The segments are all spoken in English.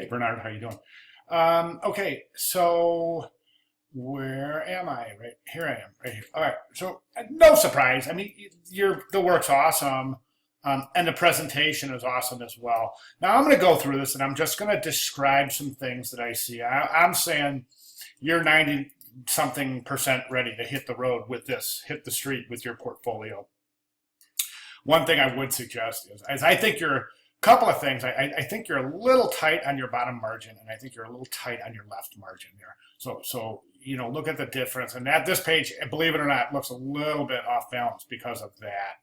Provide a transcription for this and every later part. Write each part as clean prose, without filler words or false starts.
Hey Bernard, how you doing? Okay, so where am I? Right here I am, right here. All right, so no surprise. I mean, the work's awesome, and the presentation is awesome as well. Now I'm going to go through this, and I'm just going to describe some things that I see. I'm saying you're 90 something percent ready to hit the road with this, hit the street with your portfolio. One thing I would suggest is I think you're a couple of things. I think you're a little tight on your bottom margin, and I think you're a little tight on your left margin there. So look at the difference. And at this page, believe it or not, looks a little bit off balance because of that.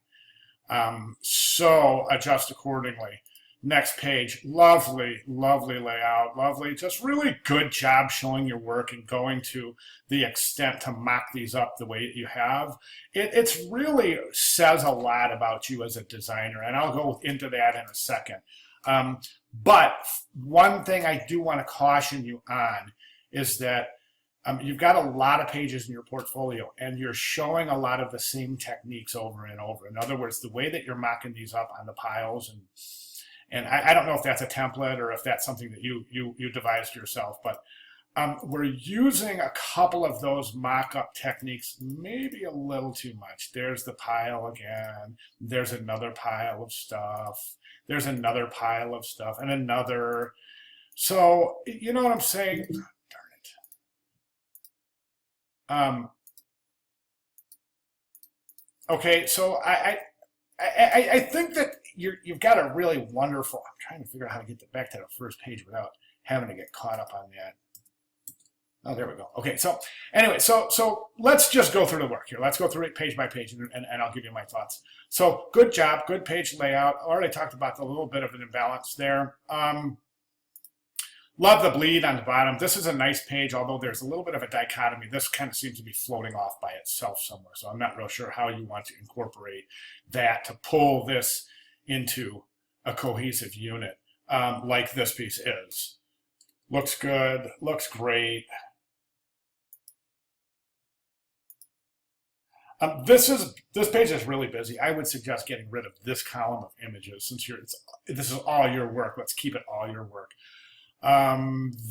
So adjust accordingly. Next page, lovely, lovely layout, lovely, just really good job showing your work and going to the extent to mock these up the way that you have. It's really says a lot about you as a designer, and I'll go into that in a second. But one thing I do want to caution you on is that you've got a lot of pages in your portfolio, and you're showing a lot of the same techniques over and over. In other words, the way that you're mocking these up on the piles, and I don't know if that's a template or if that's something that you devised yourself, but we're using a couple of those mock-up techniques, maybe a little too much. There's the pile again. There's another pile of stuff. There's another pile of stuff, and another. So you know what I'm saying? Darn it. Okay, so I think that you've got a really wonderful. I'm trying to figure out how to get back to the first page without having to get caught up on that. Oh, there we go. Okay, so anyway, so let's just go through the work here. Let's go through it page by page, and I'll give you my thoughts. So good job, good page layout. Already talked about the little bit of an imbalance there. Love the bleed on the bottom. This is a nice page, although there's a little bit of a dichotomy. This kind of seems to be floating off by itself somewhere. So I'm not real sure how you want to incorporate that to pull this into a cohesive unit like this piece is. Looks good, looks great. This page is really busy. I would suggest getting rid of this column of images since this is all your work. Let's keep it all your work.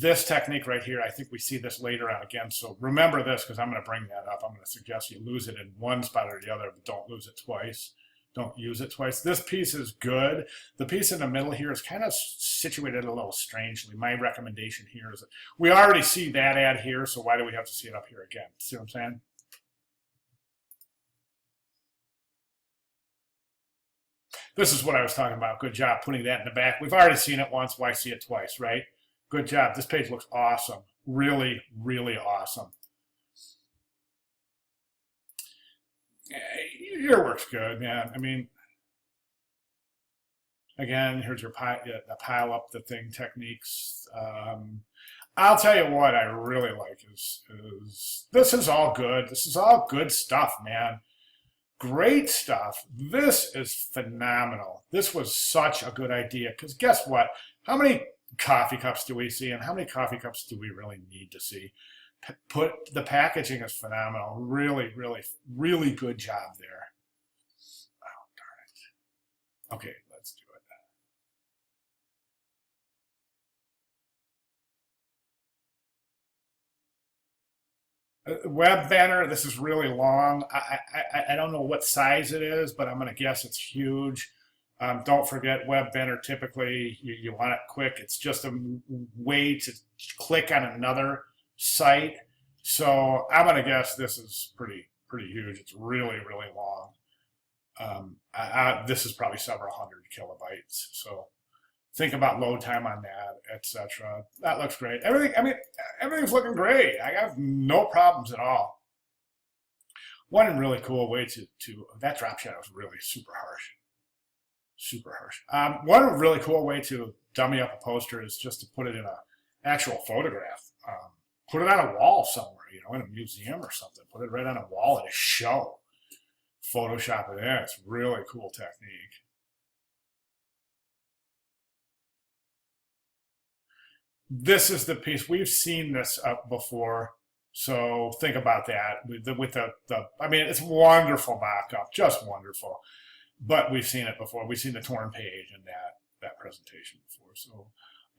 This technique right here, I think we see this later on again. So remember this because I'm going to bring that up. I'm going to suggest you lose it in one spot or the other, but don't lose it twice. Don't use it twice. This piece is good. The piece in the middle here is kind of situated a little strangely. My recommendation here is that we already see that ad here, so why do we have to see it up here again? See what I'm saying? This is what I was talking about. Good job putting that in the back. We've already seen it once. Why see it twice, right? Good job. This page looks awesome. Really, really awesome. Your work's good, man. I mean, again, here's your pile up the thing techniques. I'll tell you what I really like is this is all good. This is all good stuff, man. Great stuff. This is phenomenal. This was such a good idea because guess what? How many coffee cups do we see, and how many coffee cups do we really need to see? The packaging is phenomenal. Really, really, really good job there. Oh, darn it. Okay, let's do it. Web banner, this is really long. I don't know what size it is, but I'm going to guess it's huge. Don't forget, web banner, typically you want it quick. It's just a way to click on another site. So I'm going to guess this is pretty huge. It's really, really long. This is probably several hundred kilobytes. So think about load time on that, etc. That looks great. Everything's looking great. I have no problems at all. One really cool way to that drop shadow is really super harsh. Super harsh. One really cool way to dummy up a poster is just to put it in an actual photograph. Put it on a wall somewhere, in a museum or something. Put it right on a wall at a show. Photoshop it in. It's really cool technique. This is the piece. We've seen this up before. So think about that. I mean, it's wonderful mock-up, just wonderful. But we've seen it before. We've seen the torn page in that presentation before. So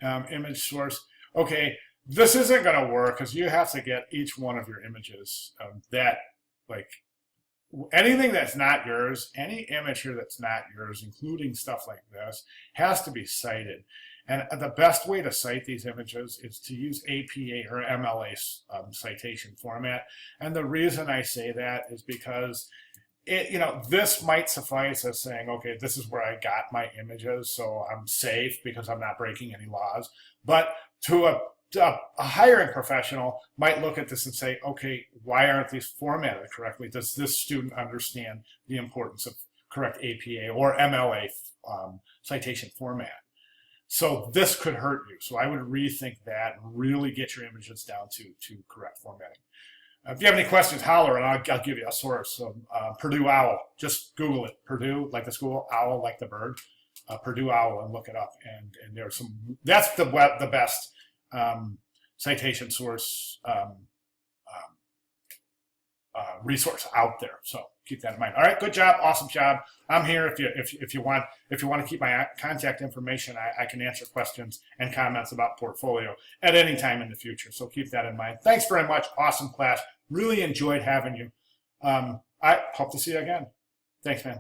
image source. Okay, this isn't going to work because you have to get each one of your images like anything that's not yours, any image here that's not yours, including stuff like this, has to be cited. And the best way to cite these images is to use APA or MLA citation format. And the reason I say that is because this might suffice as saying, okay, this is where I got my images, so I'm safe because I'm not breaking any laws. But to a hiring professional might look at this and say, okay, why aren't these formatted correctly? Does this student understand the importance of correct APA or MLA citation format? So this could hurt you. So I would rethink that and really get your images down to correct formatting. If you have any questions, holler, and I'll give you a source. Purdue OWL. Just Google it. Purdue, like the school, owl, like the bird. Purdue OWL, and look it up. And there's some. That's the best citation source resource out there. So keep that in mind. All right, good job, awesome job. I'm here if you want to keep my contact information. I can answer questions and comments about portfolio at any time in the future. So keep that in mind. Thanks very much. Awesome class. Really enjoyed having you. I hope to see you again. Thanks, man.